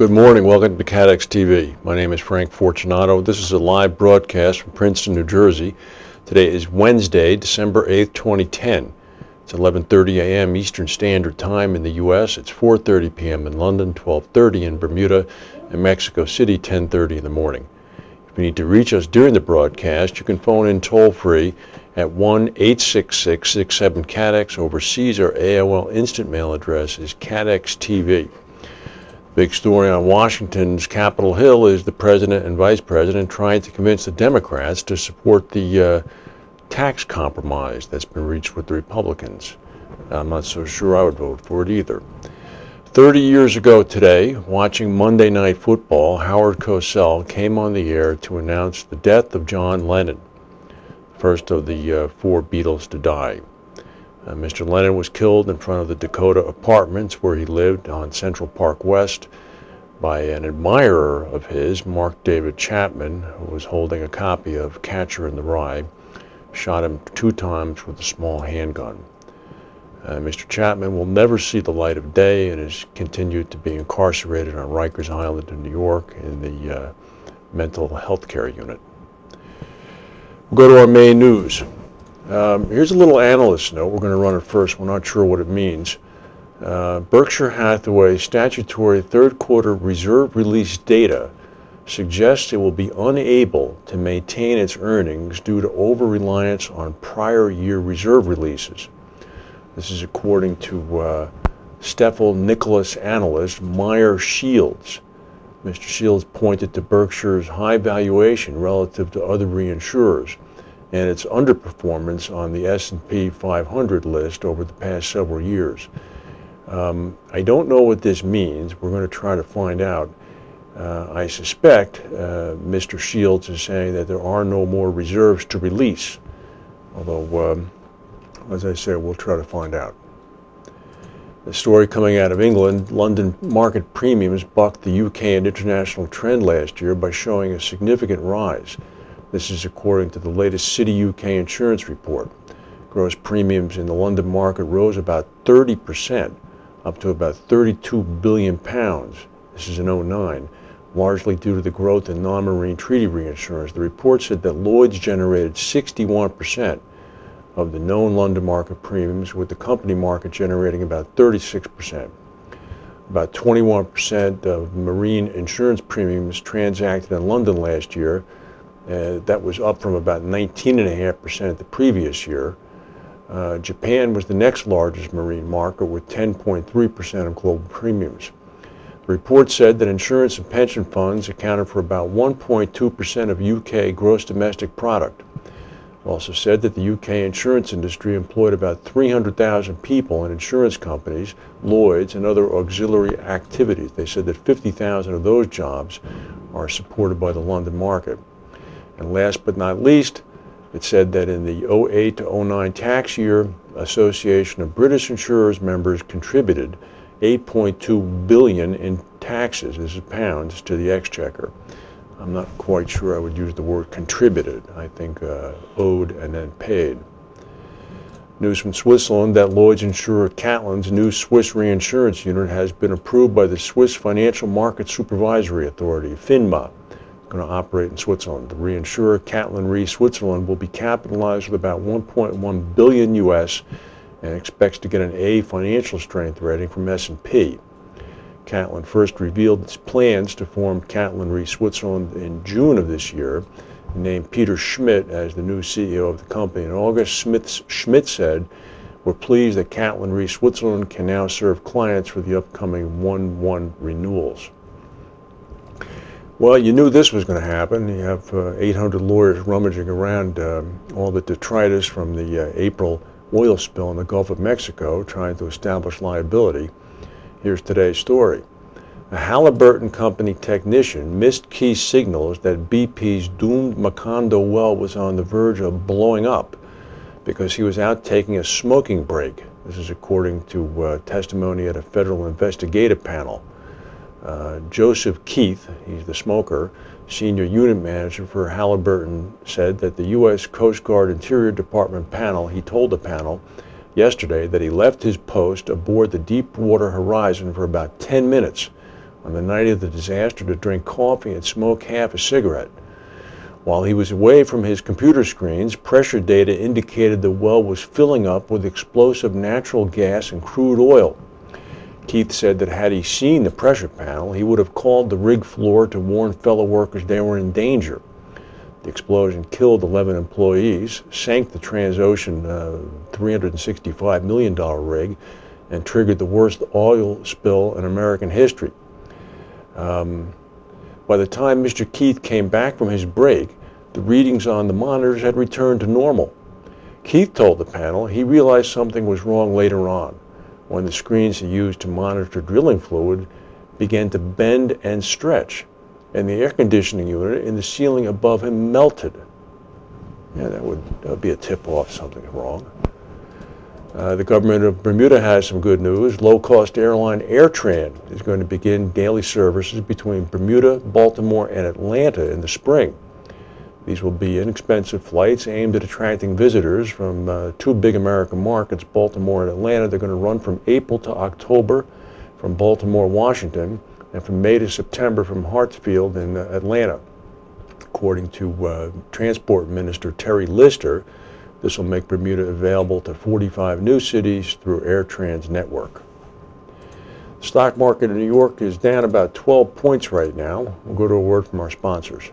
Good morning. Welcome to CATEX-TV. My name is Frank Fortunato. This is a live broadcast from Princeton, New Jersey. Today is Wednesday, December 8th, 2010. It's 11:30 a.m. Eastern Standard Time in the U.S. It's 4:30 p.m. in London, 12:30 in Bermuda, and Mexico City, 10:30 in the morning. If you need to reach us during the broadcast, you can phone in toll-free at 1-866-67-CATEX. Overseas, our AOL instant mail address is CATEX-TV. Big story on Washington's Capitol Hill is the president and vice president trying to convince the Democrats to support the tax compromise that's been reached with the Republicans. I'm not so sure I would vote for it either. 30 years ago today, watching Monday Night Football, Howard Cosell came on the air to announce the death of John Lennon, first of the four Beatles to die. Mr. Lennon was killed in front of the Dakota Apartments where he lived on Central Park West by an admirer of his, Mark David Chapman, who was holding a copy of Catcher in the Rye, shot him 2 times with a small handgun. Mr. Chapman will never see the light of day and has continued to be incarcerated on Rikers Island in New York in the mental health care unit. We'll go to our main news. Here's a little analyst note. We're going to run it first. We're not sure what it means. Berkshire Hathaway statutory third quarter reserve release data suggests it will be unable to maintain its earnings due to over-reliance on prior year reserve releases. This is according to Stifel Nicholas analyst Meyer Shields. Mr. Shields pointed to Berkshire's high valuation relative to other reinsurers and its underperformance on the S&P 500 list over the past several years. I don't know what this means. We're going to try to find out. I suspect Mr. Shields is saying that there are no more reserves to release, although, as I said, we'll try to find out. The story coming out of England, London market premiums bucked the UK and international trend last year by showing a significant rise. This is according to the latest City UK insurance report. Gross premiums in the London market rose about 30%, up to about £32 billion. This is in 2009, largely due to the growth in non-marine treaty reinsurance. The report said that Lloyd's generated 61% of the known London market premiums, with the company market generating about 36%. About 21% of marine insurance premiums transacted in London last year. That was up from about 19.5% the previous year. Japan was the next largest marine market with 10.3% of global premiums. The report said that insurance and pension funds accounted for about 1.2% of UK gross domestic product. It also said that the UK insurance industry employed about 300,000 people in insurance companies, Lloyd's, and other auxiliary activities. They said that 50,000 of those jobs are supported by the London market. And last but not least, it said that in the 08 to 09 tax year, Association of British Insurers members contributed $8.2 billion in taxes, this is pounds, to the exchequer. I'm not quite sure I would use the word contributed. I think owed and then paid. News from Switzerland that Lloyd's insurer Catalan's new Swiss reinsurance unit has been approved by the Swiss Financial Market Supervisory Authority, FINMA. Going to operate in Switzerland. The reinsurer Catalan Re Switzerland will be capitalized with about $1.1 billion US and expects to get an A financial strength rating from S&P. Catalan first revealed its plans to form Catalan Re Switzerland in June of this year and named Peter Schmidt as the new CEO of the company. In August, Schmidt said, "We're pleased that Catalan Re Switzerland can now serve clients for the upcoming 1/1 renewals." Well, you knew this was going to happen. You have 800 lawyers rummaging around all the detritus from the April oil spill in the Gulf of Mexico, trying to establish liability. Here's today's story. A Halliburton Company technician missed key signals that BP's doomed Macondo well was on the verge of blowing up because he was out taking a smoking break. This is according to testimony at a federal investigative panel. Joseph Keith, he's the smoker, senior unit manager for Halliburton, said that the U.S. Coast Guard Interior Department panel, he told the panel yesterday that he left his post aboard the Deepwater Horizon for about 10 minutes on the night of the disaster to drink coffee and smoke half a cigarette. While he was away from his computer screens, pressure data indicated the well was filling up with explosive natural gas and crude oil. Keith said that had he seen the pressure panel, he would have called the rig floor to warn fellow workers they were in danger. The explosion killed 11 employees, sank the Transocean $365 million rig, and triggered the worst oil spill in American history. By the time Mr. Keith came back from his break, the readings on the monitors had returned to normal. Keith told the panel he realized something was wrong later on, when the screens he used to monitor drilling fluid began to bend and stretch, and the air conditioning unit in the ceiling above him melted. Yeah, that would be a tip-off something's wrong. The government of Bermuda has some good news. Low-cost airline AirTran is going to begin daily services between Bermuda, Baltimore, and Atlanta in the spring. These will be inexpensive flights aimed at attracting visitors from two big American markets, Baltimore and Atlanta. They're going to run from April to October from Baltimore, Washington, and from May to September from Hartsfield in Atlanta. According to Transport Minister Terry Lister, this will make Bermuda available to 45 new cities through AirTran's network. The stock market in New York is down about 12 points right now. We'll go to a word from our sponsors.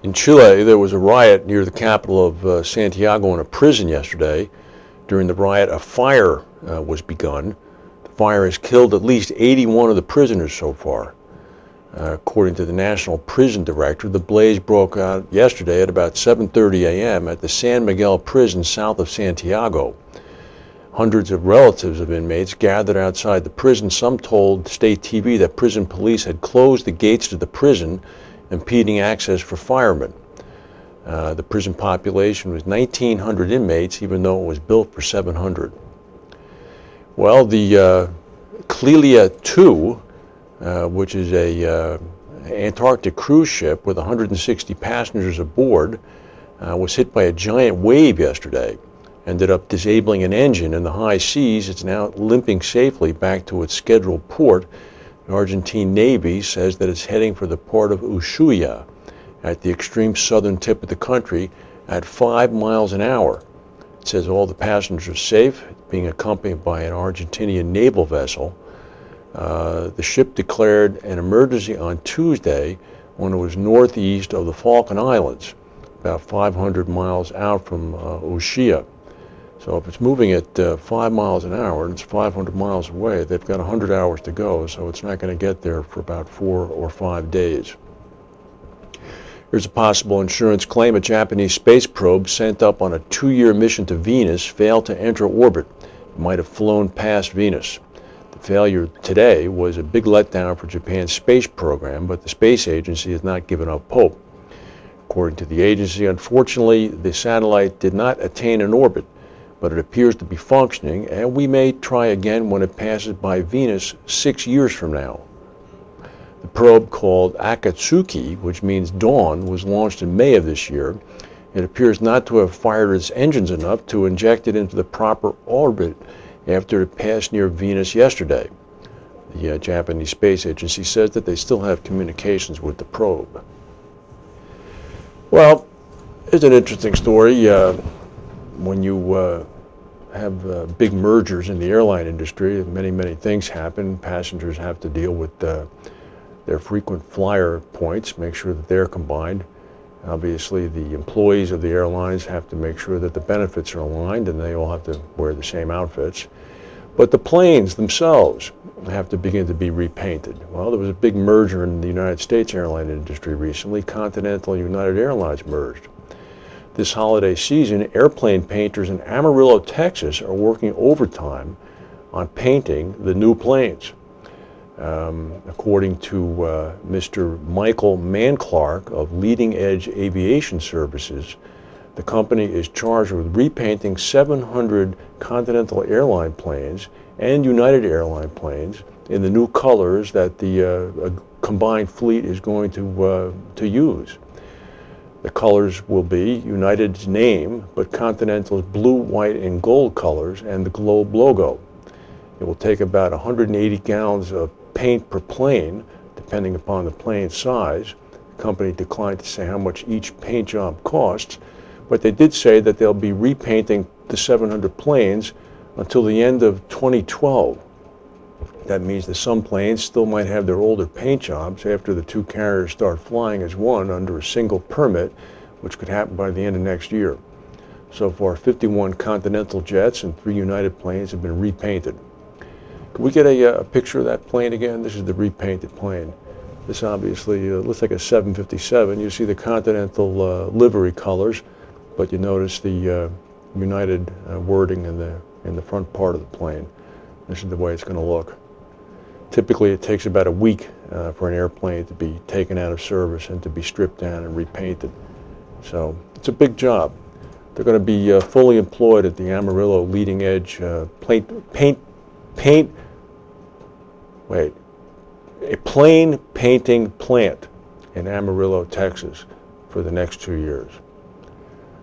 In Chile, there was a riot near the capital of Santiago in a prison yesterday. During the riot, a fire was begun. The fire has killed at least 81 of the prisoners so far. According to the National Prison Director, the blaze broke out yesterday at about 7:30 a.m. at the San Miguel prison south of Santiago. Hundreds of relatives of inmates gathered outside the prison. Some told State TV that prison police had closed the gates to the prison, impeding access for firemen. The prison population was 1,900 inmates, even though it was built for 700. Well, the Clelia II, which is a Antarctic cruise ship with 160 passengers aboard, was hit by a giant wave yesterday. Ended up disabling an engine in the high seas. It's now limping safely back to its scheduled port. The Argentine Navy says that it's heading for the port of Ushuaia at the extreme southern tip of the country at 5 miles an hour. It says all the passengers are safe, being accompanied by an Argentinian naval vessel. The ship declared an emergency on Tuesday when it was northeast of the Falkland Islands, about 500 miles out from Ushuaia. So if it's moving at 5 miles an hour and it's 500 miles away, they've got 100 hours to go, so it's not going to get there for about 4 or 5 days. Here's a possible insurance claim. A Japanese space probe sent up on a 2-year mission to Venus failed to enter orbit. It might have flown past Venus. The failure today was a big letdown for Japan's space program, but the space agency has not given up hope. According to the agency, unfortunately, the satellite did not attain an orbit, but it appears to be functioning, and we may try again when it passes by Venus 6 years from now. The probe, called Akatsuki, which means dawn, was launched in May of this year. It appears not to have fired its engines enough to inject it into the proper orbit after it passed near Venus yesterday. The Japanese Space Agency says that they still have communications with the probe. Well, it's an interesting story. When you have big mergers in the airline industry, many things happen. Passengers have to deal with their frequent flyer points, make sure that they're combined. Obviously, the employees of the airlines have to make sure that the benefits are aligned and they all have to wear the same outfits. But the planes themselves have to begin to be repainted. Well, there was a big merger in the United States airline industry recently. Continental and United Airlines merged. This holiday season, airplane painters in Amarillo, Texas are working overtime on painting the new planes. According to Mr. Michael Manclark of Leading Edge Aviation Services, the company is charged with repainting 700 Continental Airline planes and United Airline planes in the new colors that the combined fleet is going to use. The colors will be United's name, but Continental's blue, white, and gold colors and the Globe logo. It will take about 180 gallons of paint per plane, depending upon the plane size. The company declined to say how much each paint job costs, but they did say that they'll be repainting the 700 planes until the end of 2012. That means that some planes still might have their older paint jobs after the two carriers start flying as one under a single permit, which could happen by the end of next year. So far, 51 Continental jets and 3 United planes have been repainted. Can we get a picture of that plane again? This is the repainted plane. This obviously looks like a 757. You see the Continental livery colors, but you notice the United wording in the front part of the plane. This is the way it's going to look. Typically, it takes about a week for an airplane to be taken out of service and to be stripped down and repainted. So it's a big job. They're going to be fully employed at the Amarillo Leading Edge a plane painting plant in Amarillo, Texas for the next 2 years.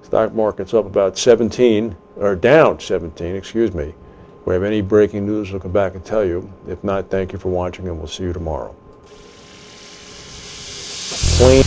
Stock market's up about 17, or down 17, excuse me. If we have any breaking news, we'll come back and tell you. If not, thank you for watching and we'll see you tomorrow. Plane